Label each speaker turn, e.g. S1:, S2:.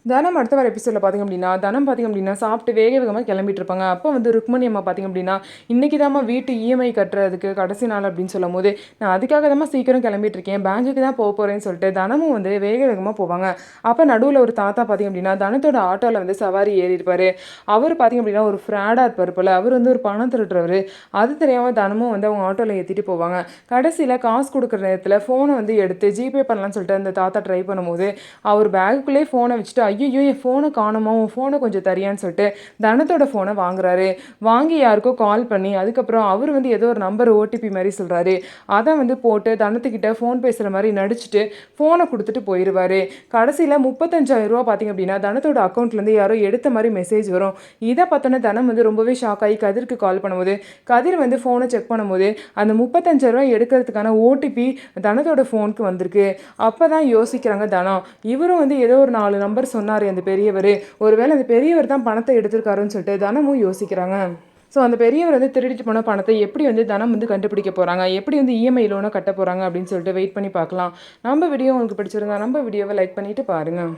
S1: தனம் அடுத்த வர எபிசோடில் பார்த்திங்க அப்படின்னா, தனம் பார்த்திங்க அப்படின்னா சாப்பிட்டு வேக வேகமாக கிளம்பிட்டு இருப்பாங்க. அப்போ வந்து ருக்மணி அம்மா பார்த்திங்க அப்படின்னா, இன்றைக்கி தாம்மா வீட்டு இஎம்ஐ கட்டுறதுக்கு கடைசி நாள் அப்படின்னு சொல்லும்போது, நான் அதுக்காக தாம்மா சீக்கிரம் கிளம்பிட்டு இருக்கேன், பேங்குக்கு தான் போக போகிறேன்னு சொல்லிட்டு தனமும் வந்து வேக வேகமாக போவாங்க. அப்போ நடுவில் ஒரு தாத்தா பார்த்திங்க அப்படின்னா தனத்தோட ஆட்டோவில் வந்து சவாரி ஏறியிருப்பார். அவர் பார்த்திங்க அப்படின்னா ஒரு ஃப்ராடாக இருப்பார் போல். அவர் வந்து ஒரு பணம் திருட்டுறவர். அது தெரியாமல் தனமும் வந்து அவங்க ஆட்டோவில் ஏற்றிட்டு போவாங்க. கடைசியில் காசு கொடுக்குற நேரத்தில் ஃபோனை வந்து எடுத்து ஜிபே பண்ணலான்னு சொல்லிட்டு அந்த தாத்தா ட்ரை பண்ணும்போது, அவர் பேக்குள்ளே ஃபோனை வச்சுட்டு, ஐயோ என் ஃபோனை காணுமா, உன் ஃபோனை கொஞ்சம் தரியான்னு சொல்லிட்டு தனத்தோட ஃபோனை வாங்குறாரு. வாங்கி யாருக்கோ கால் பண்ணி அதுக்கப்புறம் அவர் வந்து ஏதோ ஒரு நம்பர் ஓடிபி மாதிரி சொல்கிறாரு. அதை வந்து போட்டு தனத்துக்கிட்ட ஃபோன் பேசுகிற மாதிரி நடிச்சுட்டு ஃபோனை கொடுத்துட்டு போயிடுவார். கடைசியில் 35,000 பார்த்திங்க அப்படின்னா தனத்தோட அக்கௌண்ட்லேருந்து யாரோ எடுத்த மாதிரி மெசேஜ் வரும். இதை பார்த்தோன்னே தனம் வந்து ரொம்பவே ஷாக் ஆகி கதிருக்கு கால் பண்ணும்போது, கதிர் வந்து ஃபோனை செக் பண்ணும்போது அந்த 35,000 எடுக்கிறதுக்கான ஓடிபி தனத்தோட ஃபோனுக்கு வந்திருக்கு. அப்போ தான் யோசிக்கிறாங்க தனம், இவரும் வந்து ஏதோ ஒரு 4 நம்பர் சொன்னார் அந்த பெரியவர், ஒருவேளை அந்த பெரியவர் தான் பணத்தை எடுத்திருக்காருன்னு சொல்லிட்டு தனமும் யோசிக்கிறாங்க. ஸோ அந்த பெரியவர் வந்து திருடிட்டு போன பணத்தை எப்படி வந்து தனம் வந்து கண்டுபிடிக்க போகிறாங்க, எப்படி வந்து இஎம்ஐ லோனை கட்ட போகிறாங்க அப்படின்னு சொல்லிட்டு வெயிட் பண்ணி பார்க்கலாம். நம்ம வீடியோ உங்களுக்கு பிடிச்சிருந்தா நம்ம வீடியோவை லைக் பண்ணிவிட்டு பாருங்கள்.